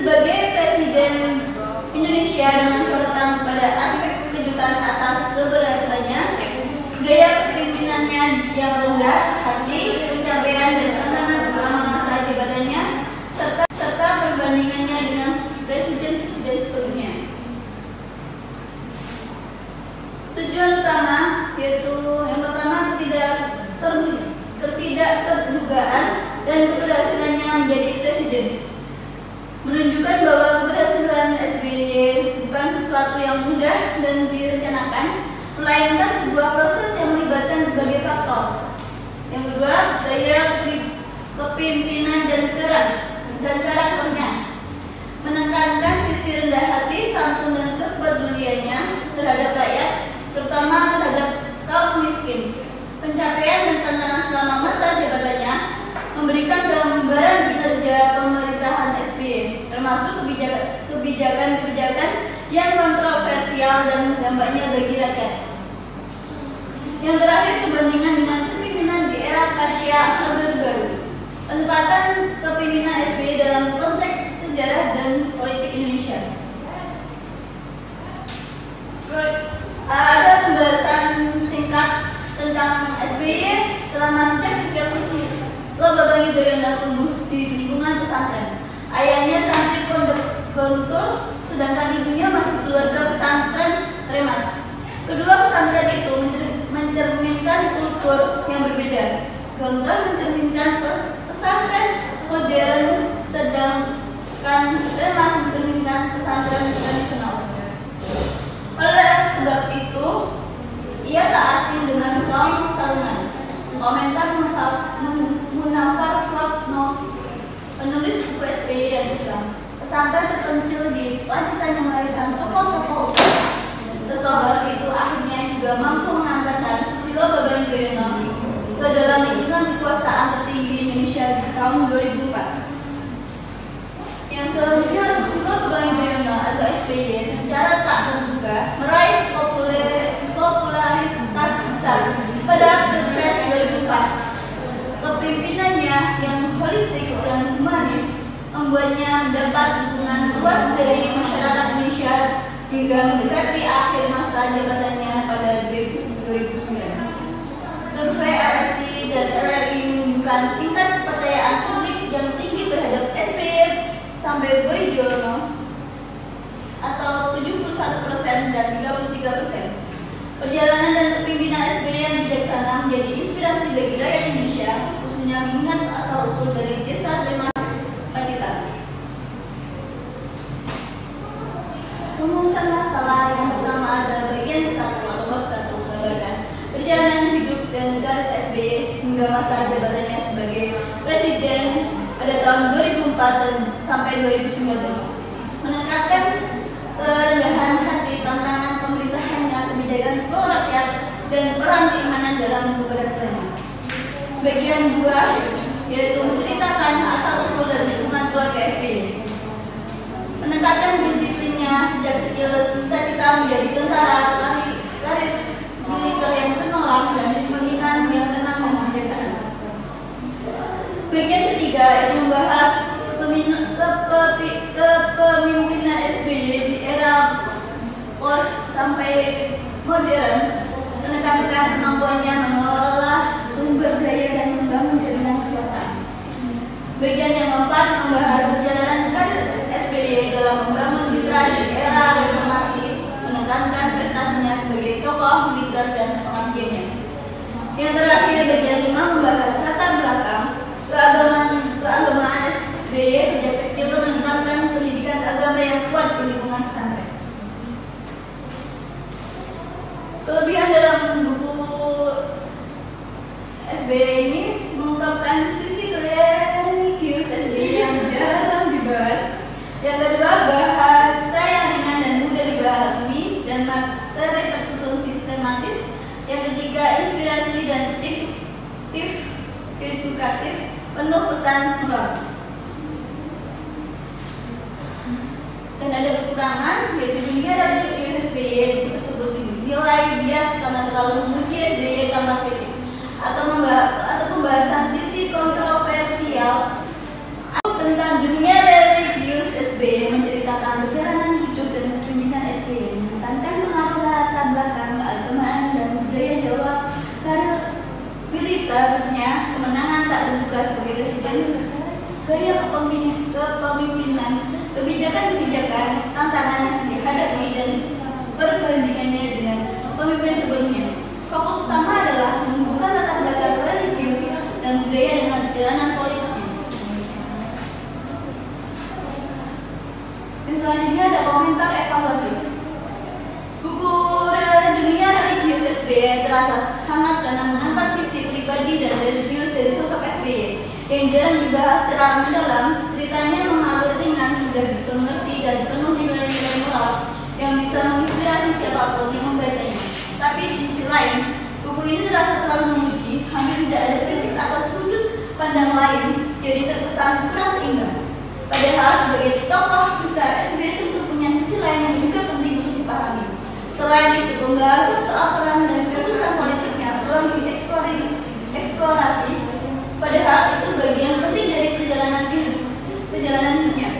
Sebagai Presiden Indonesia dengan sorotan pada aspek kejutan atas keberhasilannya, gaya kepemimpinannya yang rendah hati, pencapaian dan tantangan selama masa jabatannya, serta perbandingannya dengan presiden-presiden sebelumnya. Tujuan utama yaitu yang pertama ketidakterdugaan dan keberhasilannya menjadi presiden. Menunjukkan bahwa keberhasilan SBY bukan sesuatu yang mudah dan direncanakan, melainkan sebuah proses yang melibatkan berbagai faktor. Yang kedua, daya kepemimpinan dan karakternya. Menekankan sisi rendah hati, santun dan kepeduliannya terhadap rakyat, terutama terhadap kaum miskin. Pencapaian dan tantangan selama masa jabatannya memberikan gambaran kinerja pemerintahan SBY, termasuk kebijakan-kebijakan yang kontroversial dan dampaknya bagi rakyat. Yang terakhir, perbandingan dengan kepemimpinan di era pasca Orde Baru. Penempatan kepemimpinan SBY dalam konteks sejarah dan politik Indonesia. Ada pembahasan singkat tentang SBY selama sejak ketika Babang Yudhoyono tumbuh di lingkungan pesantren. Ayahnya santri Pondok Gontor, sedangkan ibunya masih keluarga pesantren Remas. Kedua pesantren itu mencerminkan kultur yang berbeda. Gontor mencerminkan pesantren modern, sedangkan Remas mencerminkan pesantren tradisional. Oleh sebab itu, ia tak asing dengan kaum sarungan. Komentar Munafar Fatno, penulis buku SBY dan Islam. Pesantren terpencil di Pacitan yang melahirkan tokoh-tokoh tersohor itu akhirnya juga mampu mengantarkan Susilo Bambang Yudhoyono ke dalam lingkungan kekuasaan tertinggi Indonesia di tahun 2004. Yang selanjutnya, Susilo Bambang Yudhoyono atau SBY secara tak terduga meraih popularitas besar pada Pilpres 2004. Kepimpinannya yang holistik dan humanis membuatnya mendapat dukungan luas dari masyarakat Indonesia hingga mendekati akhir masa jabatannya pada 2009. Survei LSI dan LRI menunjukkan tingkat kepercayaan publik yang tinggi terhadap SBY sampai Yudhoyono atau 71% dan 33%. Perjalanan dan kepemimpinan SBY yang bijaksana menjadi inspirasi bagi rakyat Indonesia, khususnya mengingat asal-usul dari desa Remas, Pacitan. Rumusan masalah yang pertama adalah bagian 1 atau bab 1 menggambarkan perjalanan hidup dan karir SBY hingga masa jabatannya sebagai presiden pada tahun 2004 dan sampai 2019. Menekankan kerendahan hati, tantangan pemerintahannya, kebijakan pro rakyat, dan peran keimanan dalam keberhasilannya. Bagian 2 yaitu menceritakan asal-usul dan lingkungan keluarga SBY. Menekankan disiplinnya sejak kecil, cita-cita menjadi tentara, karir militer yang cemerlang, dan pemimpinan yang tenang dan bijaksana. Bagian ketiga yaitu membahas kepemimpinan SBY di era pos sampai modern, menekankan kemampuannya mengelola sumber daya dan membangun jaringan kekuasaan. Bagian yang keempat membahas perjalanan karir SBY dalam membangun citra di era reformasi, menekankan prestasinya sebagai tokoh militer dan pengabdiannya. Yang terakhir, bagian 5 membahas latar belakang keagamaan SBY sejak kecil, menekankan pendidikan agama yang kuat di lingkungan pesantren. Kelebihan dalam buku SBY ini mengungkapkan sisi religius SBY yang jarang dibahas. Yang kedua, bahasa yang ringan dan mudah dipahami dan materi tersusun sistematis. Yang ketiga, inspirasi dan edukatif, penuh pesan moral. Dan ada kekurangan, yaitu dunia dari SBY tersebut dinilai bias karena terlalu memuji SBY tanpa kritik atau pembahasan sisi kontroversial tentang dunia religius SBY kebijakan-kebijakan, tantangan yang dihadapi dan perbandingannya dengan pemimpin sebelumnya. Fokus utama adalah menghubungkan latar belakang religius dan budaya dengan perjalanan politiknya. Dan selanjutnya ada komentar evaluatif. Buku Dunia Religius SBY terasa hangat karena mengangkat visi pribadi dan religius dari sosok SBY yang jarang dibahas secara mendalam. Ceritanya mengalir ringan, mudah dimengerti, dan penuh nilai-nilai moral yang bisa menginspirasi siapapun yang membacanya. Tapi di sisi lain, buku ini terasa terlalu memuji, hampir tidak ada kritik atas sudut pandang lain, jadi terkesan kurang seimbang. Padahal sebagai tokoh besar, SBY tentu punya sisi lain yang juga penting untuk dipahami. Selain itu, pembahasan soal peran dan keputusan politiknya perlu dieksplorasi, padahal itu bagian penting dari perjalanan hidupnya.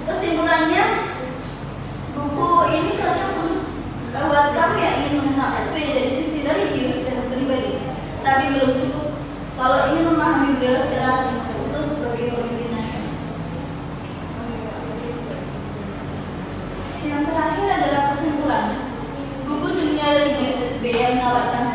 Kesimpulannya, buku ini cocok buat kamu yang ingin mengenal SBY dari sisi religius dan pribadi, tapi belum cukup kalau ingin memahami beliau secara utuh sebagai pemimpin nasional. Yang terakhir adalah kesimpulan. Buku Dunia Religius SBY menawarkan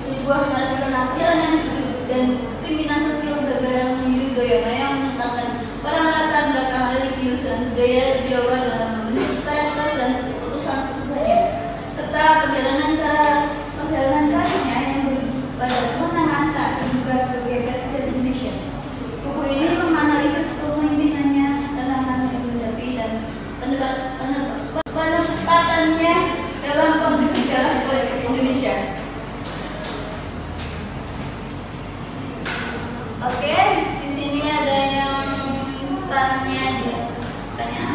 sebuah narasi tentang perjalanan hidup dan kepemimpinan sosial berbareng Yudhoyono yang menentangkan peran latar belakang religius dan budaya Jawa dalam membentuk karakter dan keputusan-keputusannya, serta perjalanan karirnya yang berujung pada kemenangan tak terduga sebagai Presiden Indonesia. Buku ini menganalisis kepemimpinannya, tantangan yang dihadapi, dan penempatannya dalam kondisi sejarah politik Indonesia. Oke, di sini ada yang tanya.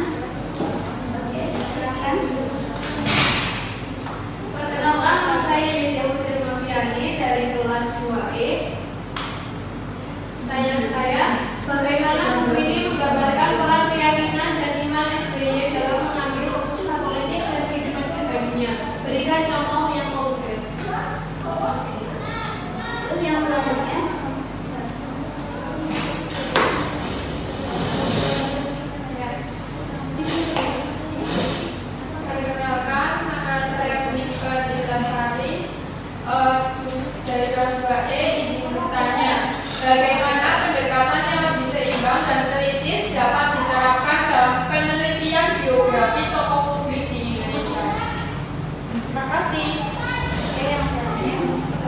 Oke, silakan. Perkenalkan, nama saya Yesya Hussein Mafiani dari kelas 2E. Pertanyaan saya, bagaimana buku ini menggambarkan peran keyakinan dan iman SBY dalam mengambil keputusan politik dan kehidupan pribadinya? Berikan contoh yang konkret. Terus yang selanjutnya, Perkenalkan, nama saya Punika Dilasari dari kelas 2E. Izin bertanya, bagaimana pendekatan yang lebih seimbang dan kritis dapat diterapkan dalam penelitian biografi tokoh publik di Indonesia? Terima kasih.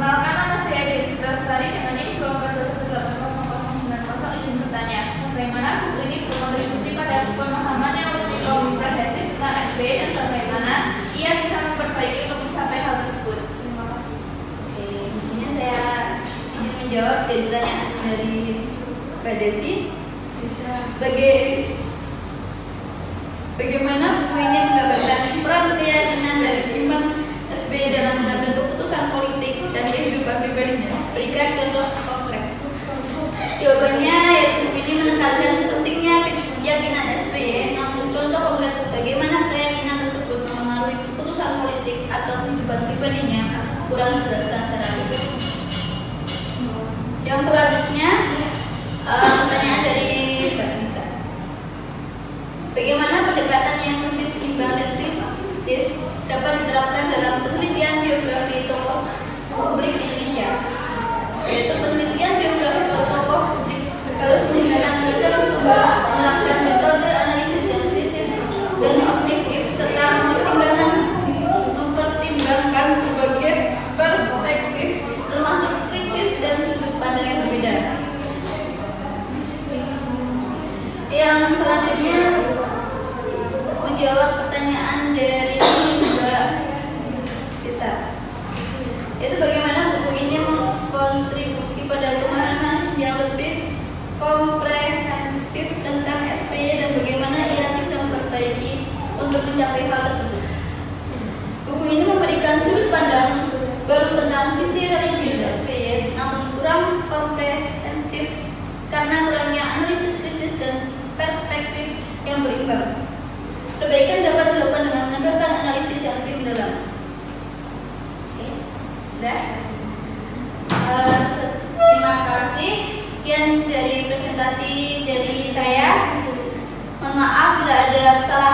Perkenalkan, nama saya Dewi Dilasari dengan NIM 242180090. Izin bertanya, bagaimana buku ini berkontribusi pada pemahaman yang lebih komprehensif tentang SBY dan bagaimana ia bisa memperbaiki untuk mencapai hal tersebut? Terima kasih. oke, di sini saya ingin menjawab dari pertanyaan dari Mbak Desi. Bagaimana buku ini menggambarkan peran keyakinan dan iman SBY dalam mengambil keputusan politik dan kehidupan pribadi? Berikan contoh konkret. Jawabannya, yaitu ini menekankan pentingnya keyakinan SBY, namun contoh konkret bagaimana keyakinan tersebut mempengaruhi keputusan politik atau kehidupan pribadinya kurang dijelaskan secara detail. Yang selanjutnya, pertanyaan dari Mbak Nita. Bagaimana pendekatan yang lebih seimbang dan kritis dapat diterapkan dalam penelitian biografi tokoh publik Indonesia? Yaitu penelitian biografi tokoh publik harus menggunakan metode ada kesalahan